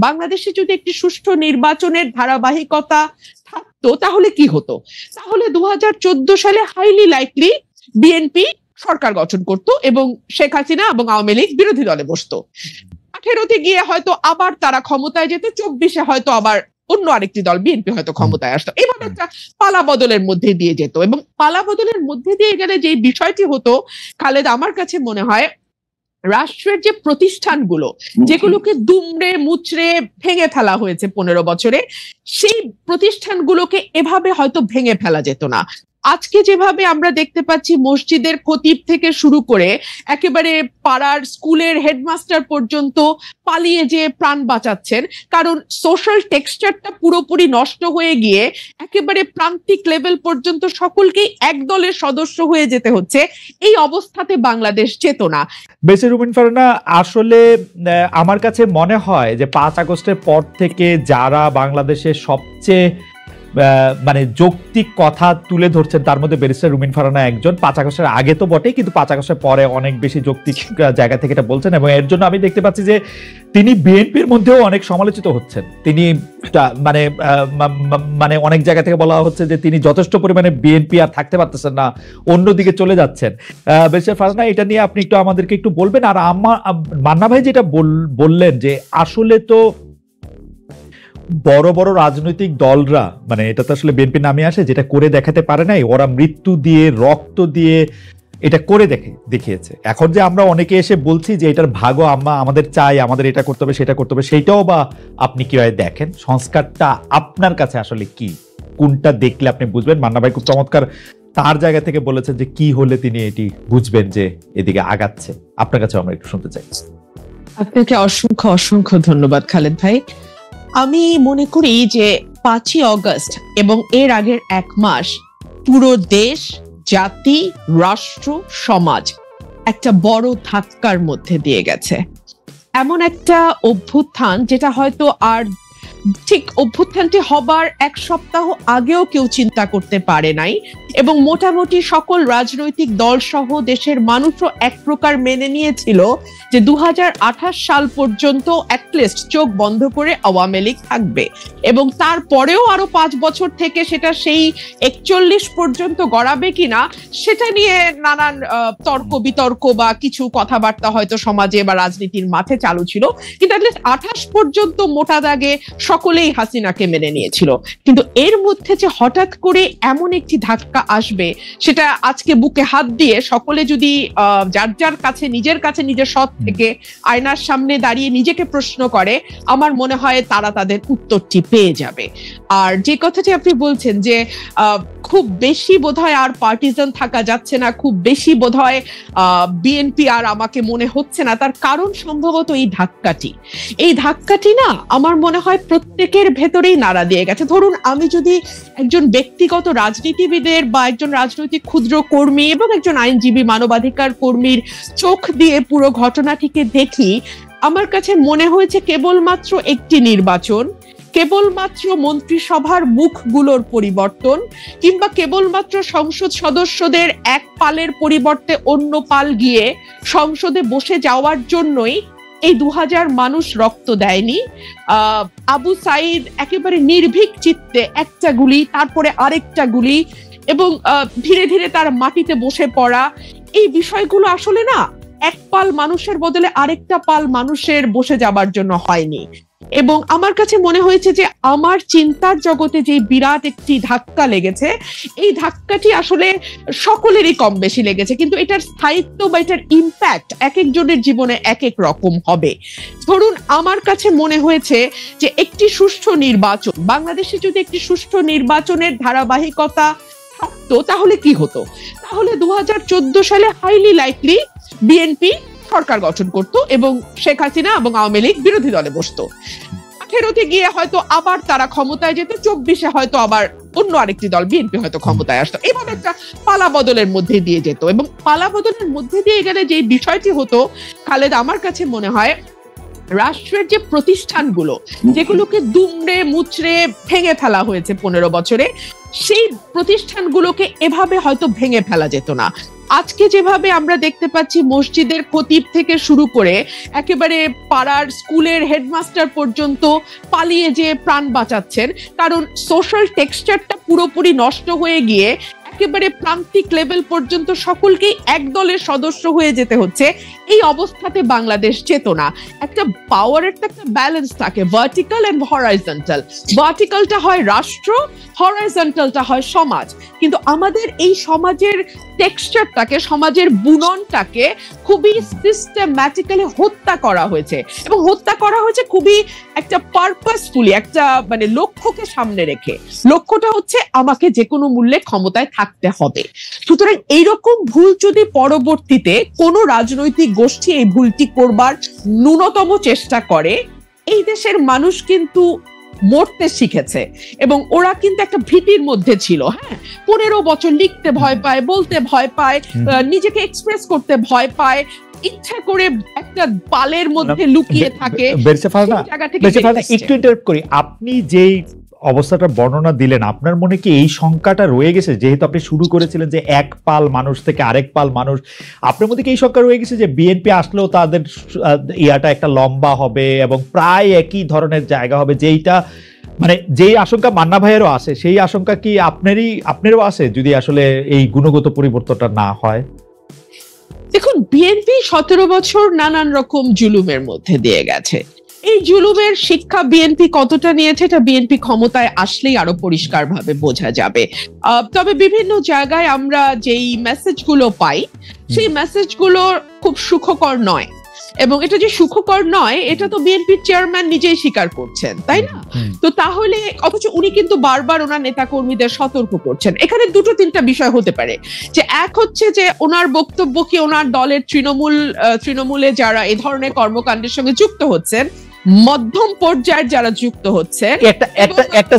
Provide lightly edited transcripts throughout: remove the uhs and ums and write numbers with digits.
বাংলাদেশে যদি একটি সুষ্ঠু নির্বাচনের ধারাবাহিকতা থাকতো তাহলে কি হতো? তাহলে 2014 সালে হাইলি লাইকলি বিএনপি সরকার গঠন করত এবং শেখ হাসিনা এবং আওয়ামী লীগ বিরোধী দলে বসতো। 18তে গিয়ে হয়তো আবার তারা ক্ষমতায় যেত, 24-এ হয়তো আবার অন্য আরেকটি দল বিএনপি হয়তো ক্ষমতায় আসতো। এভাবে একটা পালা বদলের মধ্যে দিয়ে যেত এবং পালা বদলের মধ্যে দিয়ে গেলে যে বিষয়টি হতো খালেদ, আমার কাছে মনে হয় রাষ্ট্রের যে প্রতিষ্ঠানগুলো যেগুলোকে দুমড়ে মুচড়ে ভেঙে ফেলা হয়েছে 15 বছরে, সেই প্রতিষ্ঠানগুলোকে এভাবে হয়তো ভেঙে ফেলা যেত না। আজকে যেভাবে আমরা দেখতে পাচ্ছি মসজিদের খতিব থেকে শুরু করে একেবারে পাড়ার স্কুলের হেডমাস্টার পর্যন্ত পালিয়ে যে প্রাণ বাঁচাচ্ছেন, কারণ সোশ্যাল টেক্সচারটা পুরোপুরি নষ্ট হয়ে গিয়ে একেবারে প্রান্তিক লেভেল পর্যন্ত সকলকেই এক দলের সদস্য হয়ে যেতে হচ্ছে। এই অবস্থাতে বাংলাদেশ যেত না। বেসির রুমিন ফারহানা, আসলে আমার কাছে মনে হয় যে 5 আগস্টের পর থেকে যারা বাংলাদেশের সবচেয়ে মানে যৌক্তিক কথা তুলে ধরছেন তার মধ্যে ব্যারিস্টার রুমিন ফারহানা একজন। 5 আগস্টের আগে তো বটেই, কিন্তু 5 আগস্টের পরে অনেক বেশি যৌক্তিক জায়গা থেকে এটা বলছেন এবং এর জন্য আমি দেখতে পাচ্ছি যে তিনি বিএনপির মধ্যেও অনেক সমালোচিত হচ্ছেন। তিনি মানে অনেক জায়গা থেকে বলা হচ্ছে যে তিনি যথেষ্ট পরিমাণে বিএনপি আর থাকতে পারতেছেন না, অন্যদিকে চলে যাচ্ছেন। ব্যারিস্টার ফারহানা, এটা নিয়ে আপনি একটু আমাদেরকে একটু বলবেন। আর মান্না ভাই যেটা বললেন যে আসলে তো বড় বড় রাজনৈতিক দলরা, মানে এটা তো আসলে বিএনপি নামে আসে, যেটা করে দেখাতে পারে নাই, ওরা মৃত্যু দিয়ে রক্ত দিয়ে এটা করে দেখিয়েছে। এখন যে আমরা অনেকে এসে বলছি যে এটার ভাগও আমাদের চাই, আমাদের এটা করতে হবে সেটা করতে হবে, সেইটাও বা আপনি কিভাবে দেখেন? সংস্কারটা আপনার কাছে আসলে কি, কোনটা দেখলে আপনি বুঝবেন? মান্না ভাই খুব চমৎকার তার জায়গা থেকে বলেছেন যে কি হলে তিনি এটি বুঝবেন যে এদিকে আগাচ্ছে। আপনার কাছে আমরা একটু শুনতে চাই। আপনাকে অসংখ্য অসংখ্য ধন্যবাদ খালেদ ভাই। আমি মনে করি যে 5ই অগস্ট এবং এর আগের 1 মাস পুরো দেশ, জাতি, রাষ্ট্র, সমাজ একটা বড় ধাক্কার মধ্যে দিয়ে গেছে। এমন একটা অভ্যুত্থান যেটা হয়তো আর ঠিক অভ্যুত্থানটি হবার 1 সপ্তাহ আগেও কেউ চিন্তা করতে পারে নাই এবং মোটামুটি সকল রাজনৈতিক দল সহ দেশের মানুষও এক প্রকার মেনে নিয়েছিল যে 2028 সাল পর্যন্ত অ্যাটলিস্ট চোখ বন্ধ করে আওয়ামী লীগ থাকবে এবং তারপরেও আরো 5 বছর থেকে সেটা সেই 41 পর্যন্ত গড়াবে কিনা সেটা নিয়ে নানান তর্ক বিতর্ক বা কিছু কথাবার্তা হয়তো সমাজে বা রাজনীতির মাঠে চালু ছিল, কিন্তু অ্যাটলিস্ট 28 পর্যন্ত মোটা দাগে সকলেই হাসিনাকে মেনে নিয়েছিল। কিন্তু এর মধ্যে যে হঠাৎ করে এমন একটি ধাক্কা আসবে, সেটা আজকে বুকে হাত দিয়ে সকলে যদি যার যার কাছে নিজের সৎ থেকে আয়নার সামনে দাঁড়িয়ে নিজেকে প্রশ্ন করে, আমার মনে হয় তারা তাদের উত্তরটি পেয়ে যাবে। আর যে কথাটি আপনি বলছেন যে খুব বেশি বোধহয় আর পার্টিজান থাকা যাচ্ছে না, খুব বেশি বোধহয় বিএনপি আর আমাকে মনে হচ্ছে না, তার কারণ সম্ভবত এই ধাক্কাটি না আমার মনে হয় প্রত্যেকের ভেতরেই নাড়া দিয়ে গেছে। ধরুন আমি যদি একজন ব্যক্তিগত রাজনীতিবিদের বা একজন রাজনৈতিক ক্ষুদ্র কর্মী এবং একজন আইনজীবী মানবাধিকার কর্মীর চোখ দিয়ে পুরো ঘটনাটিকে দেখি, আমার কাছে মনে হয়েছে কেবলমাত্র একটি নির্বাচন, কেবলমাত্র মন্ত্রিসভার মুখগুলোর পরিবর্তন কিংবা কেবলমাত্র সংসদ সদস্যদের এক পালের পরিবর্তে অন্য পাল গিয়ে সংসদে বসে যাওয়ার জন্যই এই 2000 মানুষ রক্ত দেয়নি। আবু সাইদ একেবারে নির্ভীক চিত্তে একটা গুলি, তারপরে আরেকটা গুলি এবং ধীরে ধীরে তার মাটিতে বসে পড়া, এই বিষয়গুলো আসলে না এক পাল মানুষের বদলে আরেকটা পাল মানুষের বসে যাবার জন্য হয়নি। এবং আমার কাছে মনে হয়েছে যে আমার চিন্তার জগতে যে বিরাট একটি ধাক্কা লেগেছে, এই ধাক্কাটি আসলে সকলেরই কম বেশি লেগেছে, কিন্তু এটার স্থায়িত্ব বা এটার ইম্প্যাক্ট এক একজনের জীবনে এক এক রকম হবে। ধরুন আমার কাছে মনে হয়েছে যে একটি সুষ্ঠু নির্বাচন, বাংলাদেশে যদি একটি সুষ্ঠু নির্বাচনের ধারাবাহিকতা থাকতো তাহলে কি হতো? তাহলে 2014 সালে হাইলি লাইকলি বিএনপি সরকার গঠন করত এবং শেখ হাসিনা এবং আওয়ামী লীগ বিরোধী দলে বসতো। 18তে গিয়ে হয়তো আবার তারা ক্ষমতায় যেত, 24-এ হয়তো আবার অন্য আরেকটি দল বিএনপি হয়তো ক্ষমতায় আসতো। এভাবে একটা পালা বদলের মধ্যে দিয়ে যেত এবং পালা বদলের মধ্যে দিয়ে গেলে যে বিষয়টি হতো খালেদ, আমার কাছে মনে হয় রাষ্ট্রের যে প্রতিষ্ঠানগুলো যেগুলোকে দুমড়ে মুচড়ে ভেঙে ফেলা হয়েছে 15 বছরে, সেই প্রতিষ্ঠানগুলোকে এভাবে হয়তো ভেঙে ফেলা যেত না। আজকে যেভাবে আমরা দেখতে পাচ্ছি মসজিদের খতিব থেকে শুরু করে একেবারে পাড়ার স্কুলের হেডমাস্টার পর্যন্ত পালিয়ে যে প্রাণ বাঁচাচ্ছেন, কারণ সোশ্যাল টেক্সচারটা পুরোপুরি নষ্ট হয়ে গিয়ে একেবারে প্রান্তিক লেভেল পর্যন্ত সকলকেই এক দলের সদস্য হয়ে যেতে হচ্ছে। এই অবস্থাতে বাংলাদেশ চেতনা, একটা পাওয়ারের তো একটা ব্যালেন্স থাকে, ভার্টিক্যাল এন্ড হরাইজন্টাল। ভার্টিক্যালটা হয় রাষ্ট্র, হরাইজন্টালটা হয় সমাজ। কিন্তু আমাদের এই সমাজের টেক্সচারটাকে, সমাজের বুননটাকে খুবই সিস্টেম্যাটিক্যালি হত্যা করা হয়েছে, এবং হত্যা করা হয়েছে খুবই একটা পারপাসফুলি, একটা মানে লক্ষ্যকে সামনে রেখে। লক্ষ্যটা হচ্ছে আমাকে যে কোনো মূল্যে ক্ষমতায় থাকতে হবে। সুতরাং এইরকম ভুল যদি পরবর্তীতে কোনো রাজনৈতিক গোষ্ঠী এই ভুলটি করবার ন্যূনতম চেষ্টা করে, এই দেশের মানুষ কিন্তু মরতে শিখেছে, এবং ওরা কিন্তু একটা ভীতির মধ্যে ছিল। হ্যাঁ, 15 বছর লিখতে ভয় পায়, বলতে ভয় পায়, নিজেকে এক্সপ্রেস করতে ভয় পায়, ইচ্ছা করে একটা পালের মধ্যে লুকিয়ে থাকে। একটু ইন্টারাপ্ট করি, আপনি যেই অবস্থাটা বর্ণনা দিলেন, আপনার মনে কি এই শঙ্কাটা রয়ে গেছে, যেহেতু আপনি শুরু করেছিলেন যে এক পাল মানুষ থেকে আরেক পাল মানুষ, আপনার মধ্যে কি এই শঙ্কা রয়ে গেছে যে বিএনপি আসলেও তাদের ইয়াটা একটা লম্বা হবে এবং প্রায় একই ধরনের জায়গা হবে, যেইটা মানে যেই আশঙ্কা মান্না ভাইয়েরও আছে, সেই আশঙ্কা কি আপনারও আছে যদি আসলে এই গুণগত পরিবর্তনটা না হয়? দেখুন, বিএনপি 17 বছর নানান রকম জুলুমের মধ্যে দিয়ে গেছে। এই জুলুমের শিক্ষা বিএনপি কতটা নিয়েছে, এটা বিএনপি ক্ষমতায় আসলেই আরো পরিষ্কার ভাবে বোঝা যাবে। তবে বিভিন্ন জায়গায় আমরা যেই মেসেজগুলো পাই, সেই মেসেজগুলো খুব সুখকর নয়, এবং এটা যে সুখকর নয় এটা তো বিএনপির চেয়ারম্যান নিজেই স্বীকার করছেন, তাই না? তো তাহলে অথচ উনি কিন্তু বারবার ওনার নেতা কর্মীদের সতর্ক করছেন। এখানে দুটো তিনটা বিষয় হতে পারে, যে এক হচ্ছে যে ওনার বক্তব্য কি ওনার দলের তৃণমূলে যারা এই ধরনের কর্মকাণ্ডের সঙ্গে যুক্ত হচ্ছেন, মধ্যম পর্যায়ের যারা যুক্ত হচ্ছে। একটা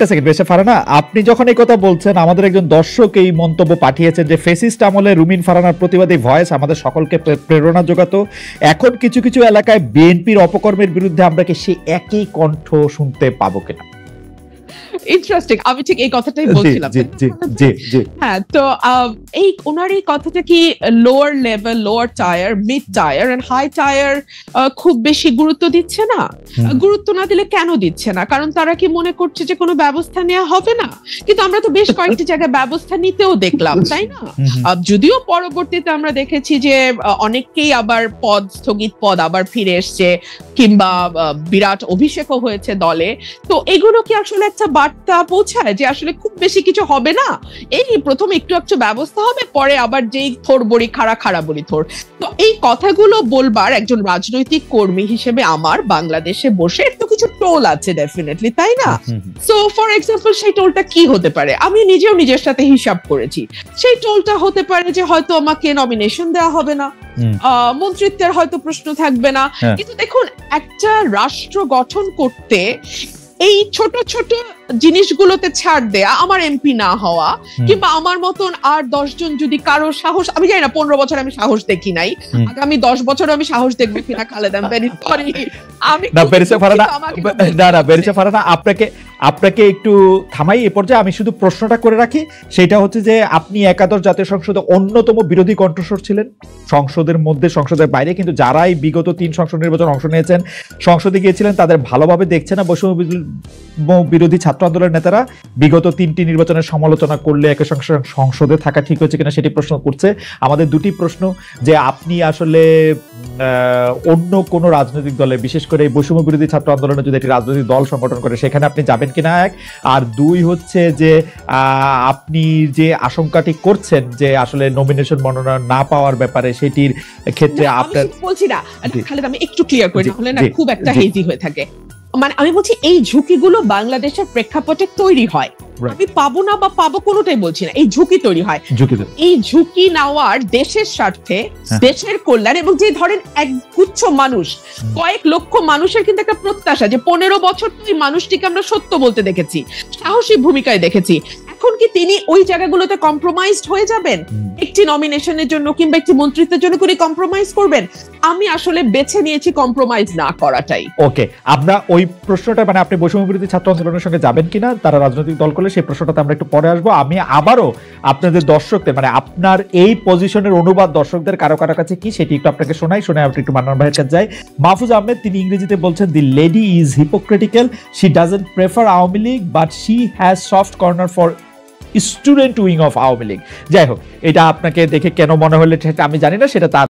সেকেন্ড বেশি ফারানা, আপনি যখন এই কথা বলছেন, আমাদের একজন দর্শক এই মন্তব্য পাঠিয়েছেন যে ফেসিস্ট আমলে রুমিন ফারানার প্রতিবাদী ভয়েস আমাদের সকলকে প্রেরণা যোগাতো, এখন কিছু কিছু এলাকায় বিএনপির অপকর্মের বিরুদ্ধে আমরা কি সেই একই কণ্ঠ শুনতে পাবো কিনা? ইন্টারেস্টিং, আমি ঠিক এই কথাটাই বলছিলাম। হ্যাঁ, তো এই ওনার এই কথাটা কি lower level, lower tier, mid tier and high tier খুব বেশি গুরুত্ব দিচ্ছে না? গুরুত্ব না দিলে কেন দিচ্ছে না? কারণ তারা কি মনে করছে যে কোনো ব্যবস্থা নেওয়া হবে না? কিন্তু আমরা তো বেশ কয়েকটি জায়গায় ব্যবস্থা নিতেও দেখলাম, তাই না? যদিও পরবর্তীতে আমরা দেখেছি যে অনেককেই আবার স্থগিত পদ আবার ফিরে এসছে, কিংবা বিরাট অভিষেকও হয়েছে দলে। তো এগুলো কি আসলে একটা বার্তা পৌঁছায় যে আসলে খুব বেশি কিছু হবে না, এই প্রথম একটু একটু ব্যবস্থা হবে, পরে আবার যেই থোর বড়ি খাড়া বড়ি থোর? তো এই কথাগুলো বলবার একজন রাজনৈতিক কর্মী হিসেবে আমার বাংলাদেশে বসে একটু কিছু টোল আছে ডেফিনেটলি, তাই না? সো ফর এক্সাম্পল, সেই টোলটা কি হতে পারে? আমি নিজেও নিজের সাথে হিসাব করেছি। সেই টোলটা হতে পারে যে হয়তো আমাকে নমিনেশন দেওয়া হবে না, মন্ত্রিত্বের হয়তো প্রশ্ন থাকবে না। কিন্তু দেখুন, একটা রাষ্ট্র গঠন করতে এই ছোট ছোট জিনিসগুলোতে ছাড় দেয়া, আমার এমপি না হওয়া, কিংবা আমার মতন আর 10 জন যদি কারো সাহস, আমি জানি না 15 বছর আমি সাহস দেখি নাই, আগামী 10 বছর আমি সাহস দেখবো কিনা খালেদা, ভেরি সরি। আমি বেরিসা ফারানা, আপনাকে একটু থামাই এ পর্যায়ে। আমি শুধু প্রশ্নটা করে রাখি, সেটা হচ্ছে যে আপনি একাদশ জাতীয় সংসদে অন্যতম বিরোধী কণ্ঠস্বর ছিলেন, সংসদের মধ্যে সংসদের বাইরে, কিন্তু যারাই বিগত 3 সংসদ নির্বাচন অংশ নিয়েছেন, সংসদে গিয়েছিলেন, তাদের ভালোভাবে দেখছে না বৈষম্য বিরোধী ছাত্র আন্দোলনের নেতারা বিগত 3টি নির্বাচনের সমালোচনা করলে একই সঙ্গে সংসদে থাকা ঠিক হচ্ছে কিনা সেটি প্রশ্ন করছে। আমাদের দুটি প্রশ্ন, যে আপনি আসলে অন্য কোন রাজনৈতিক দলে, বিশেষ করে বৈষম্য বিরোধী ছাত্র আন্দোলনে যদি একটি রাজনৈতিক দল সংগঠন করে, সেখানে আপনি যাবেন কিনা, এক। আর দুই হচ্ছে যে আপনি যে আশঙ্কাটি করছেন যে আসলে নমিনেশন মনোনয়ন না পাওয়ার ব্যাপারে, সেটির ক্ষেত্রে আপনার বলছি না খালেদ, আমি একটু ক্লিয়ার করি, নাহলে না খুব একটা হেজি হয়ে থাকে। মানে আমি বলছি, এই ঝুঁকিগুলো বাংলাদেশের প্রেক্ষাপটে তৈরি হয়, আমি পাবো না বা পাবো কোনোটাই বলছি না, এই ঝুঁকি তৈরি হয়। এই ঝুঁকি নেওয়ার দেশের স্বার্থে, দেশের কল্যাণ, এবং যে ধরেন এক গুচ্ছ মানুষ, কয়েক লক্ষ মানুষের কিন্তু একটা প্রত্যাশা যে 15 বছর তো এই মানুষটিকে আমরা সত্য বলতে দেখেছি, সাহসী ভূমিকায় দেখেছি, এখন কি তিনি ওই জায়গাগুলোতে কম্প্রোমাইজড হয়ে যাবেন? একটি নমিনেশনের জন্য কিংবা একটি মন্ত্রিত্বের জন্য করে কম্প্রোমাইজ করবেন? আমি আসলে বেছে নিয়েছি কম্প্রোমাইজ না করাটাই। ওকে, আমরা ওই প্রশ্নটা মানে আপনি বৈষম্য বিরোধী ছাত্র আন্দোলনের সঙ্গে যাবেন কিনা তারা রাজনৈতিক দল করলে, সেই প্রশ্নটাতে আমরা একটু পরে আসবো। আমি আবারও আপনাদের দর্শকদের মানে আপনার এই পজিশনের অনুবাদ দর্শকদের কারো কারো কাছে কি সেটি একটু আপনাকে শোনাই, আপনি একটু মান্নান ভাইয়ের কাছে যাই। মাহফুজ আহমেদ তিনি ইংরেজিতে বলছেন, the lady is hypocritical, she doesn't prefer Awami League but she has soft corner for student wing of Awami League. যাই হোক, এটা আপনাকে দেখে কেন মনে হলো সেটা আমি জানি না, সেটা তার